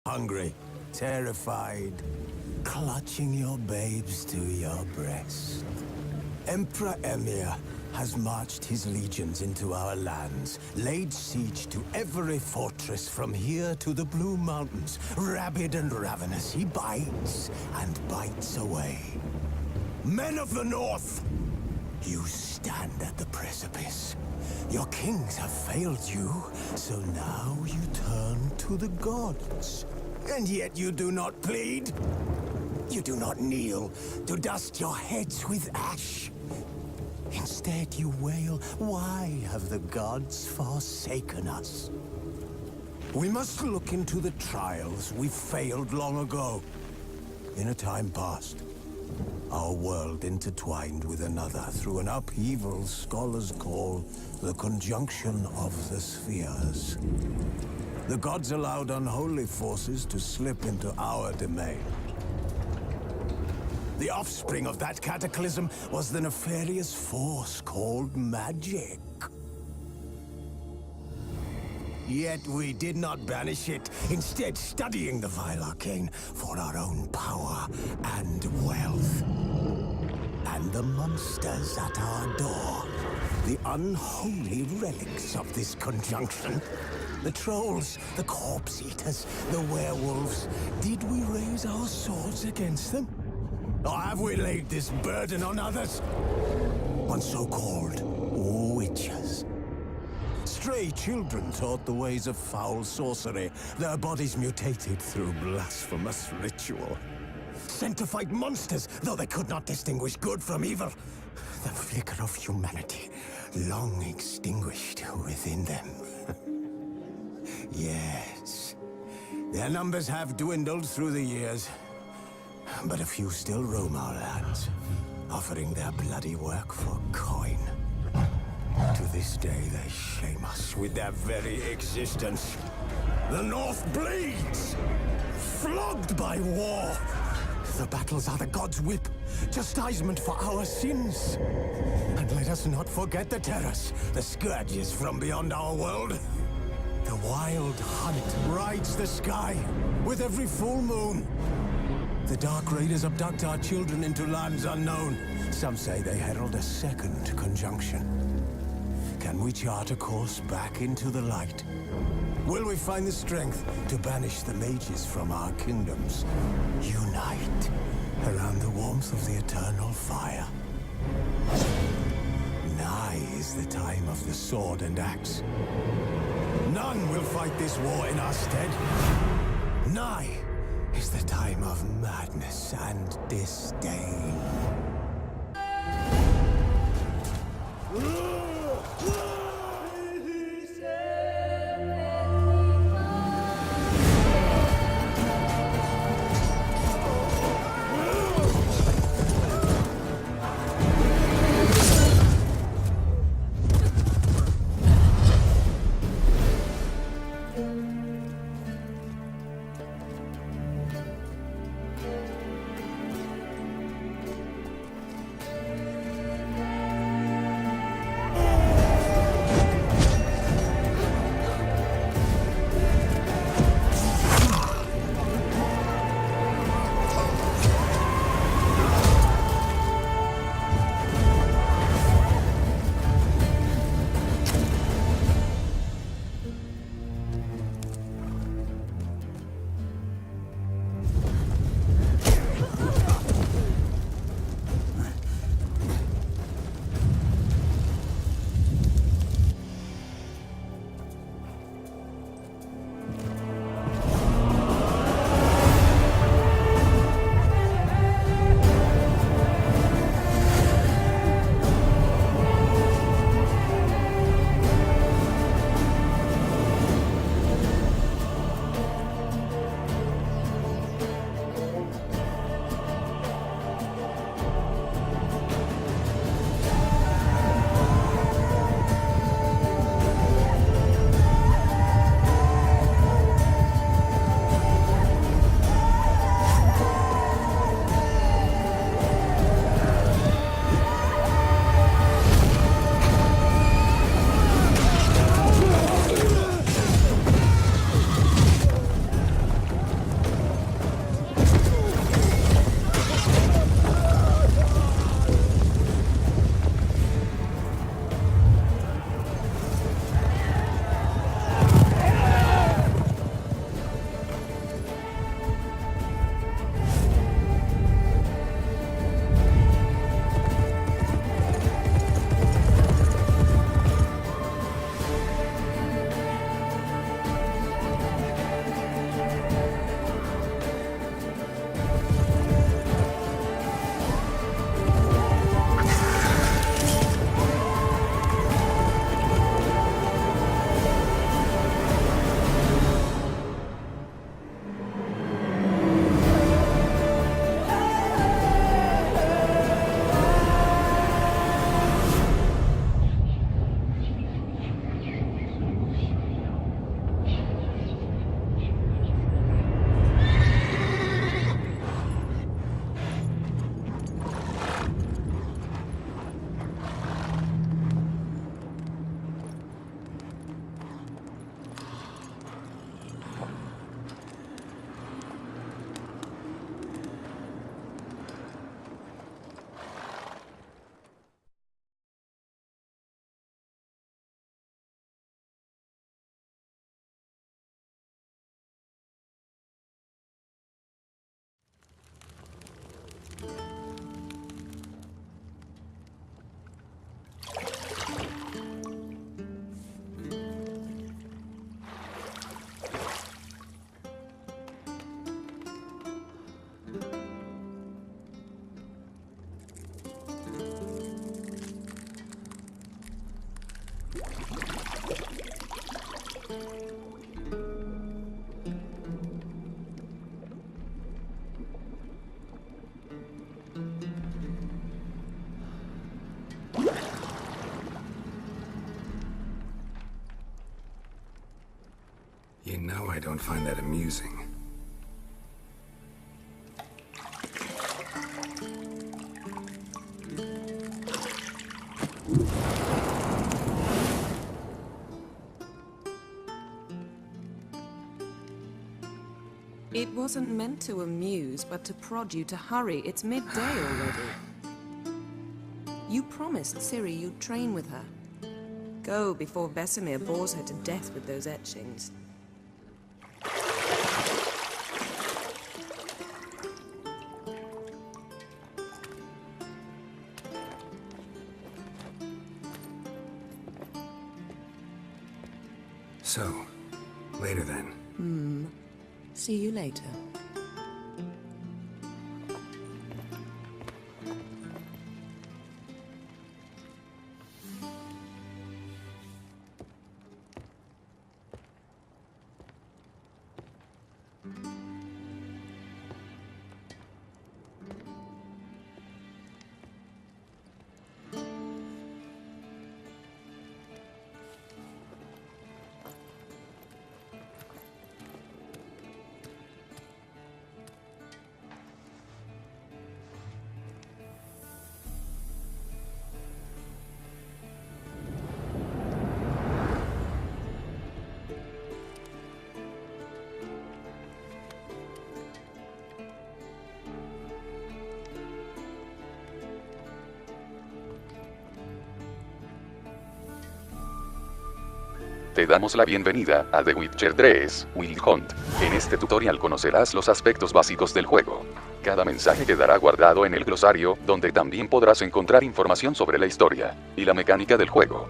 Hungry, terrified, clutching your babes to your breast. Emperor Emir has marched his legions into our lands, laid siege to every fortress from here to the Blue Mountains. Rabid and ravenous, he bites and bites away. Men of the North, you stand at the precipice. Your kings have failed you, so now you turn to the gods. And yet you do not plead. You do not kneel to dust your heads with ash. Instead you wail, why have the gods forsaken us? We must look into the trials we failed long ago. In a time past, our world intertwined with another through an upheaval scholars call the conjunction of the spheres. The gods allowed unholy forces to slip into our domain. The offspring of that cataclysm was the nefarious force called magic. Yet we did not banish it, instead studying the vile arcane for our own power and wealth. And the monsters at our door, the unholy relics of this conjunction. The trolls, the corpse eaters, the werewolves. Did we raise our swords against them? Or have we laid this burden on others? On so-called witches. Stray children taught the ways of foul sorcery, their bodies mutated through blasphemous ritual. Sent to fight monsters, though they could not distinguish good from evil. The flicker of humanity, long extinguished within them. Yes, their numbers have dwindled through the years, but a few still roam our lands, offering their bloody work for coin. To this day, they shame us with their very existence. The North bleeds, flogged by war. The battles are the gods' whip, chastisement for our sins. And let us not forget the terrors, the scourges from beyond our world. The wild hunt rides the sky with every full moon. The Dark Raiders abduct our children into lands unknown. Some say they herald a second conjunction. Can we chart a course back into the light? Will we find the strength to banish the mages from our kingdoms? Unite around the warmth of the eternal fire. Nigh is the time of the sword and axe. None will fight this war in our stead. Nigh is the time of madness and disdain. You know I don't find that amusing. It wasn't meant to amuse, but to prod you to hurry. It's midday already. You promised Ciri you'd train with her. Go before Vesemir bores her to death with those etchings. So, later then. See you later. Te damos la bienvenida a The Witcher 3, Wild Hunt. En este tutorial conocerás los aspectos básicos del juego. Cada mensaje quedará guardado en el glosario, donde también podrás encontrar información sobre la historia y la mecánica del juego.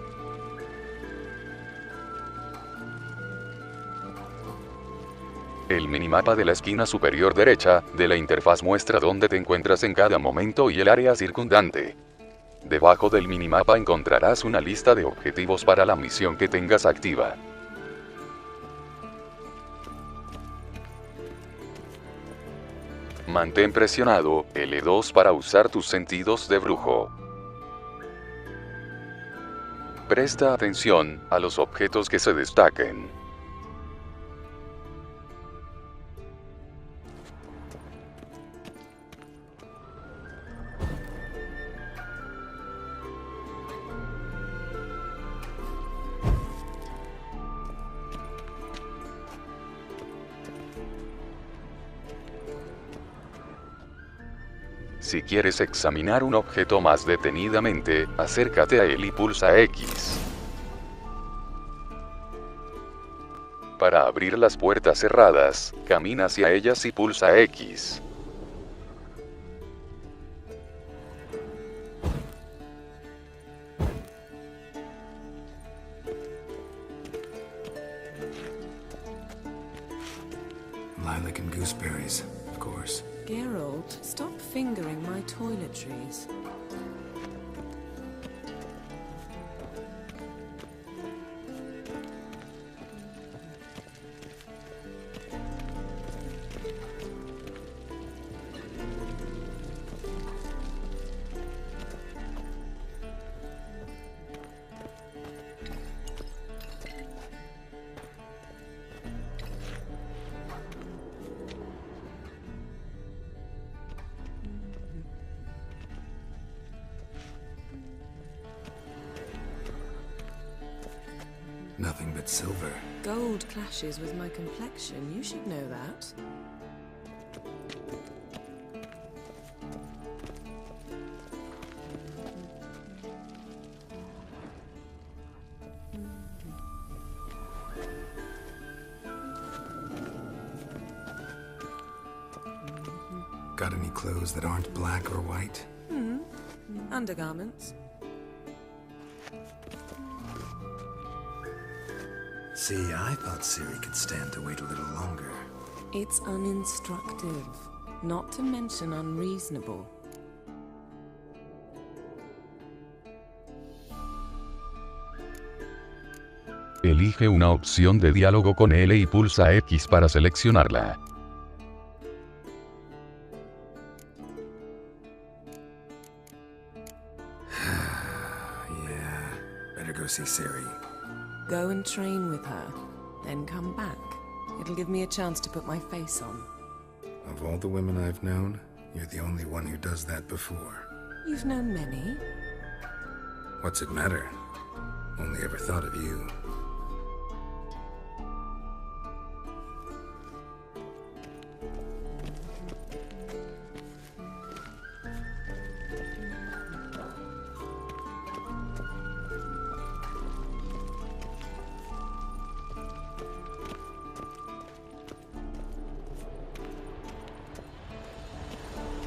El minimapa de la esquina superior derecha de la interfaz muestra dónde te encuentras en cada momento y el área circundante. Debajo del minimapa encontrarás una lista de objetivos para la misión que tengas activa. Mantén presionado L2 para usar tus sentidos de brujo. Presta atención a los objetos que se destaquen. Si quieres examinar un objeto más detenidamente, acércate a él y pulsa X. Para abrir las puertas cerradas, camina hacia ellas y pulsa X. Lilac and gooseberries, of course. Geralt, stop fingering my toiletries. Nothing but silver. Gold clashes with my complexion. You should know that. Got any clothes that aren't black or white? Undergarments. See, I thought Ciri could stand to wait a little longer. It's uninstructive, not to mention unreasonable. Elige una opción de diálogo con L y pulsa X para seleccionarla. Yeah, better go see Ciri. Go and train with her, then come back. It'll give me a chance to put my face on. Of all the women I've known, you're the only one who does that before. You've known many. What's it matter? Only ever thought of you.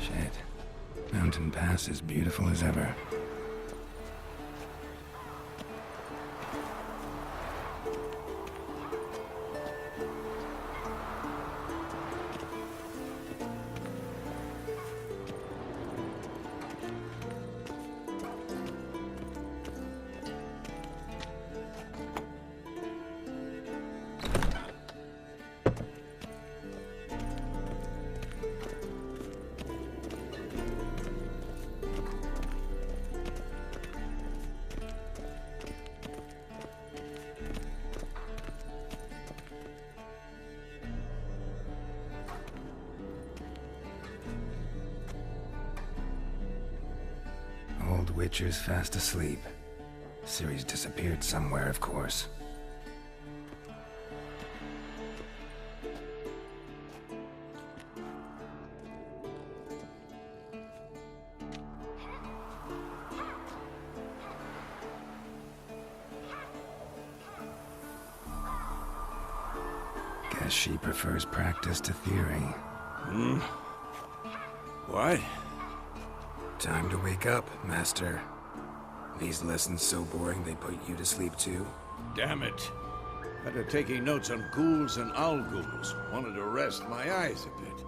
Shit. Mountain Pass is beautiful as ever. Old Witcher's fast asleep. Ciri's disappeared somewhere, of course. Guess she prefers practice to theory. What? Time to wake up, Master. These lessons so boring they put you to sleep too? Damn it. After taking notes on ghouls and owl-ghouls, wanted to rest my eyes a bit.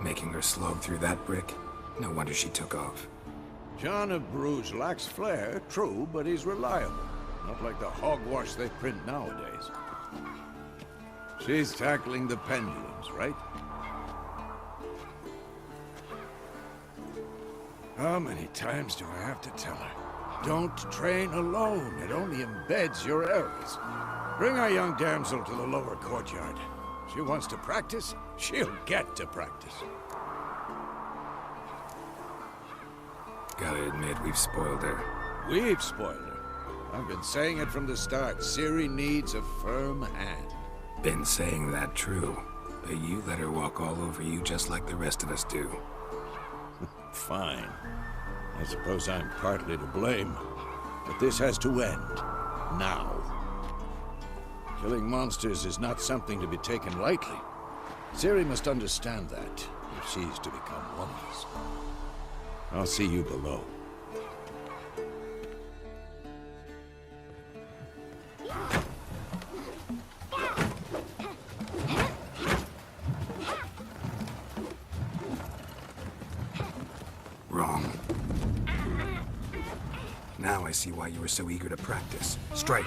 Making her slog through that brick? No wonder she took off. John of Bruges lacks flair, true, but he's reliable. Not like the hogwash they print nowadays. She's tackling the pendulums, right? How many times do I have to tell her? Don't train alone. It only embeds your errors. Bring our young damsel to the lower courtyard. She wants to practice, she'll get to practice. Gotta admit, we've spoiled her. We've spoiled her. I've been saying it from the start. Ciri needs a firm hand. Been saying that true, but you let her walk all over you just like the rest of us do. Fine. I suppose I'm partly to blame. But this has to end. Now. Killing monsters is not something to be taken lightly. Ciri must understand that, if she's to become one of us. I'll see you below. Wrong. Now I see why you were so eager to practice. Strike.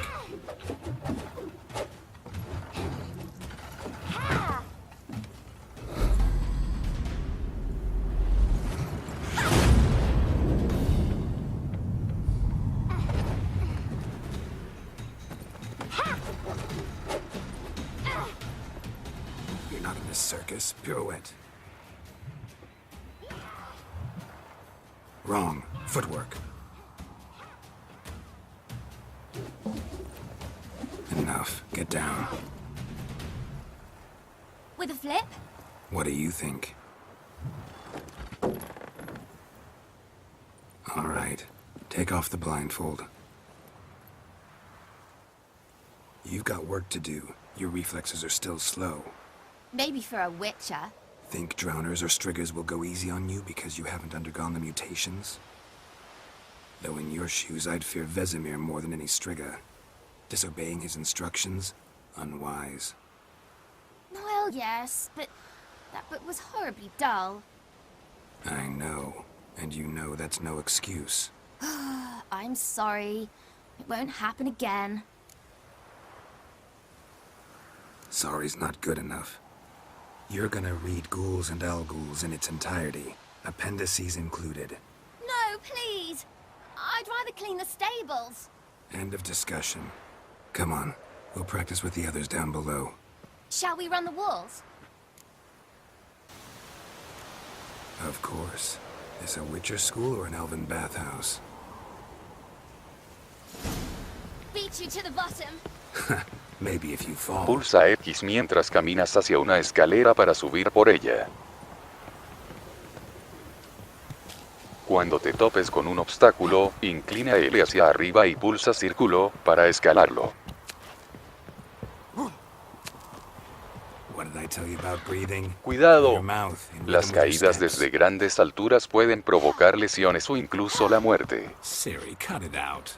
You're not in this circus. Pirouette. Wrong. Footwork. Enough. Get down. With a flip? What do you think? All right. Take off the blindfold. You've got work to do. Your reflexes are still slow. Maybe for a witcher. Think drowners or striggers will go easy on you because you haven't undergone the mutations? Though in your shoes, I'd fear Vesemir more than any strigger. Disobeying his instructions? Unwise. Well, yes, but that book was horribly dull. I know. And you know that's no excuse. I'm sorry. It won't happen again. Sorry's not good enough. You're gonna read Ghouls and Owl-Ghouls in its entirety, appendices included. No, please! I'd rather clean the stables. End of discussion. Come on, we'll practice with the others down below. Shall we run the walls? Of course. Is a Witcher school or an elven bathhouse? Beat you to the bottom. Maybe if you fall. Pulsa X mientras caminas hacia una escalera para subir por ella. Cuando te topes con un obstáculo, inclina L hacia arriba y pulsa círculo para escalarlo. What did I tell you about breathing? Cuidado. Your mouth, in Las rhythm with your caídas steps. desde grandes alturas pueden provocar lesiones o incluso la muerte. Siri, cut it out.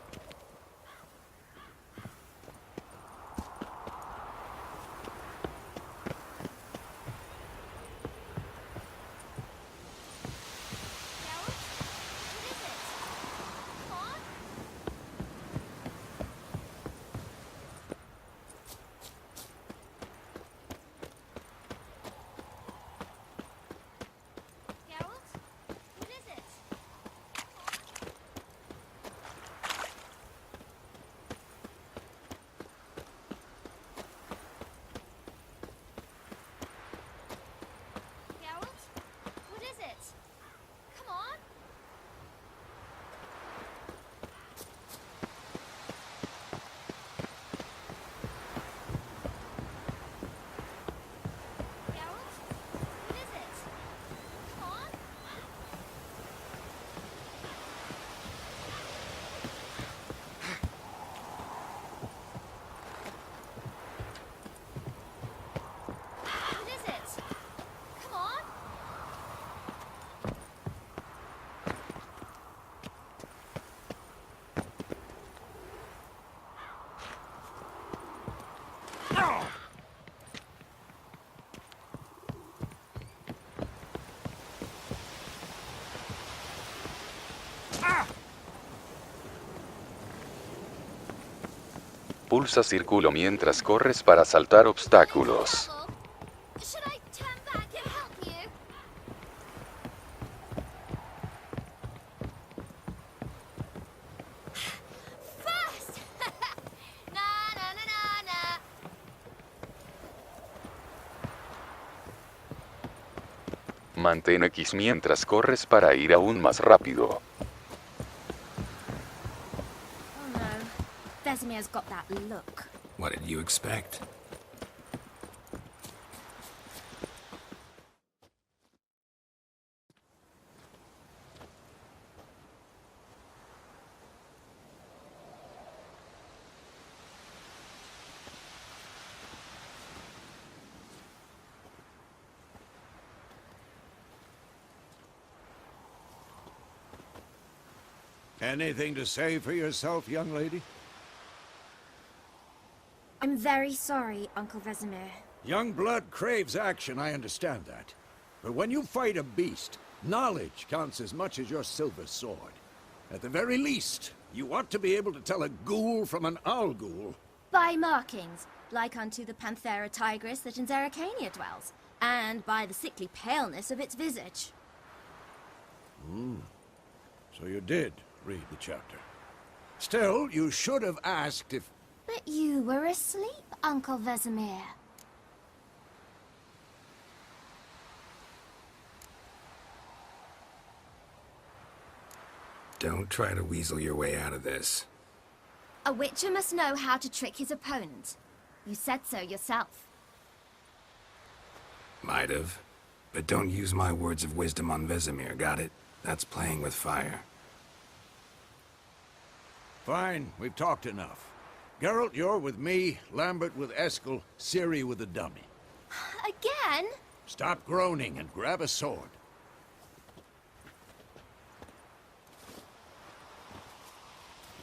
Pulsa círculo mientras corres para saltar obstáculos. Should I turn back and help you? First! Na na na na na. Mantén X mientras corres para ir aún más rápido. Oh no. Vesemir's got that look. What did you expect? Anything to say for yourself, young lady? I'm very sorry, Uncle Vesemir. Young blood craves action, I understand that. But when you fight a beast, knowledge counts as much as your silver sword. At the very least, you ought to be able to tell a ghoul from an owl ghoul. By markings, like unto the Panthera tigris that in Zeracania dwells, and by the sickly paleness of its visage. So you did read the chapter. Still, you should have asked if... But you were asleep, Uncle Vesemir. Don't try to weasel your way out of this. A witcher must know how to trick his opponent. You said so yourself. Might have. But don't use my words of wisdom on Vesemir, got it? That's playing with fire. Fine, we've talked enough. Geralt, you're with me, Lambert with Eskel, Ciri with the dummy. Again? Stop groaning and grab a sword.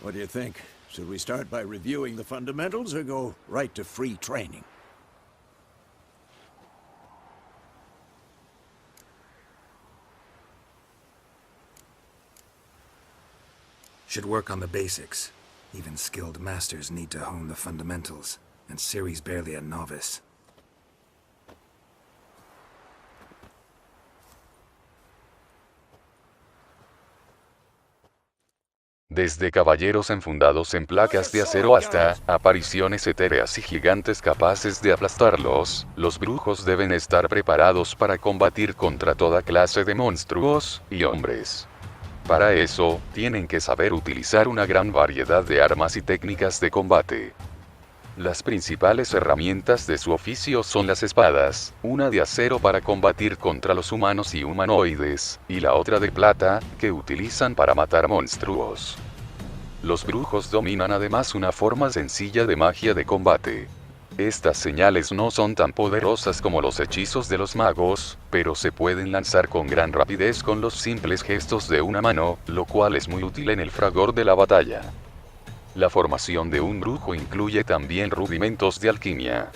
What do you think? Should we start by reviewing the fundamentals or go right to free training? Should work on the basics. Even skilled masters need to hone the fundamentals, and Ciri's barely a novice. Desde caballeros enfundados en placas de acero hasta apariciones etéreas y gigantes capaces de aplastarlos, los brujos deben estar preparados para combatir contra toda clase de monstruos y hombres. Para eso, tienen que saber utilizar una gran variedad de armas y técnicas de combate. Las principales herramientas de su oficio son las espadas, una de acero para combatir contra los humanos y humanoides, y la otra de plata, que utilizan para matar monstruos. Los brujos dominan además una forma sencilla de magia de combate. Estas señales no son tan poderosas como los hechizos de los magos, pero se pueden lanzar con gran rapidez con los simples gestos de una mano, lo cual es muy útil en el fragor de la batalla. La formación de un brujo incluye también rudimentos de alquimia.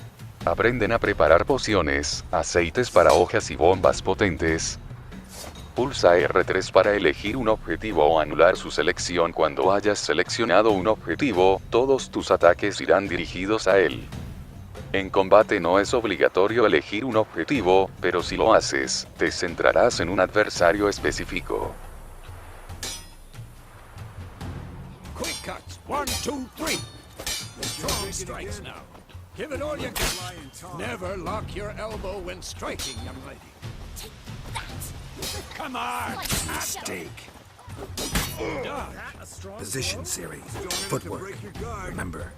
Aprenden a preparar pociones, aceites para hojas y bombas potentes. Pulsa R3 para elegir un objetivo o anular su selección. Cuando hayas seleccionado un objetivo, todos tus ataques irán dirigidos a él. En combate no es obligatorio elegir un objetivo, pero si lo haces, te centrarás en un adversario específico. Quick cuts. 1, 2, 3. Strong strikes now. Give it all you got. Never lock your elbow when striking, young lady. Take that! Come on! Mistake. Done. Position, Siri. Footwork. Remember.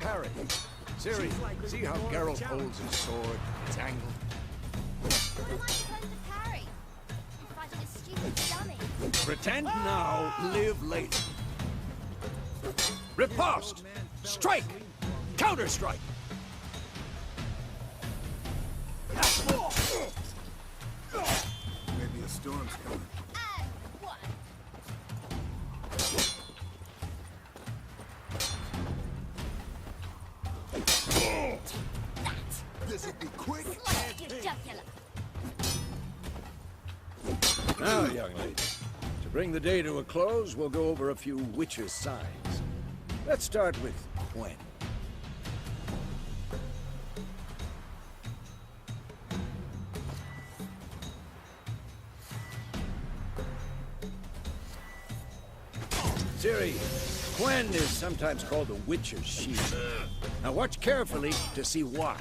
Parry. Siri, see how Geralt holds his sword? It's angled. Why are you supposed to parry? You're fighting a stupid dummy. Pretend now, live later. Riposte! Strike! Counter-strike! Maybe a storm's coming. And one. This'll be quick. Slice your jugular. Now, young lady, to bring the day to a close, we'll go over a few witches' signs. Let's start with Gwen. Siri, Gwen is sometimes called the Witcher's Shield. Now watch carefully to see why.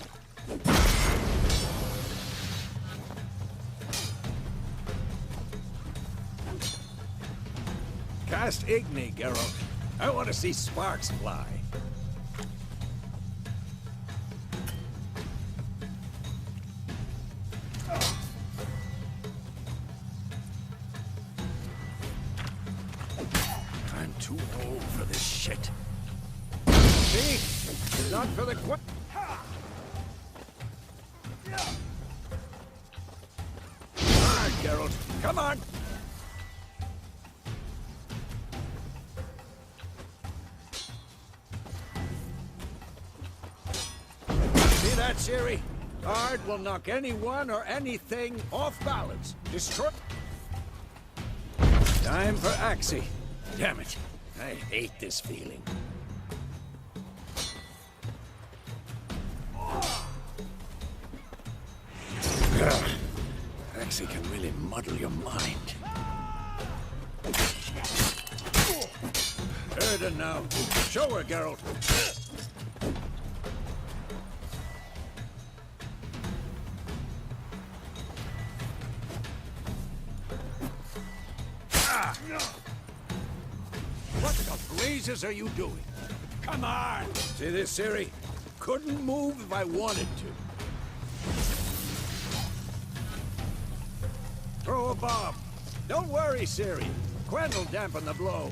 Cast Igni, Geralt. I want to see sparks fly. I'm too old for this shit. See? Not for the Come on, Geralt. Come on. See that, Siri? Ard will knock anyone or anything off balance. Destroy. Time for Axie. Damn it. I hate this feeling. Axie can really muddle your mind. Erden now. Show her, Geralt. What the blazes are you doing? Come on! See this, Siri? Couldn't move if I wanted to. Throw a bomb. Don't worry, Siri. Gwen will dampen the blow.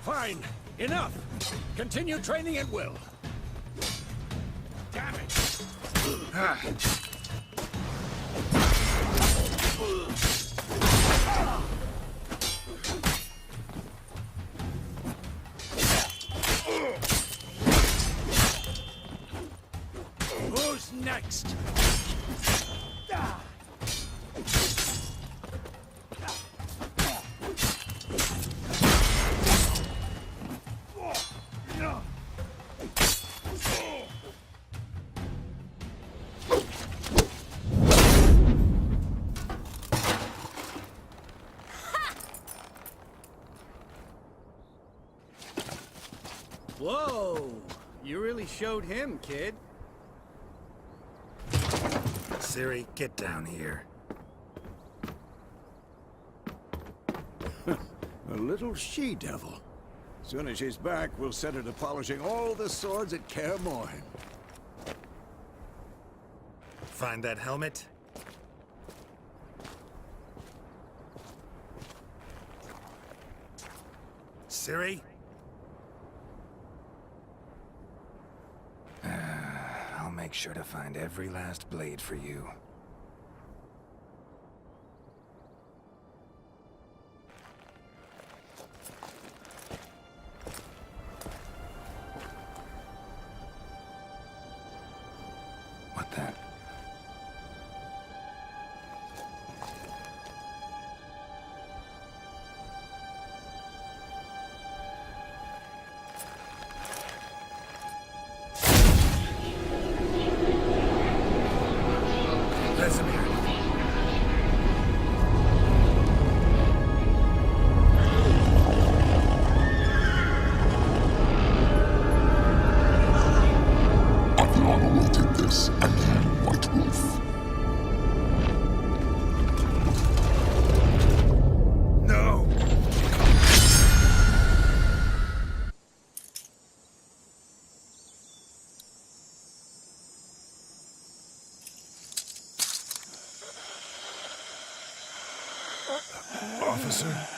Fine. Enough. Continue training at will. Damn it. Who's next? Whoa! You really showed him, kid. Siri, get down here. A little she-devil. Soon as she's back, we'll set her to polishing all the swords at Kaer Morhen. Find that helmet? Siri? I'll make sure to find every last blade for you. What the? Vesemir. I've long awaited this, and you, White Wolf. No! Officer?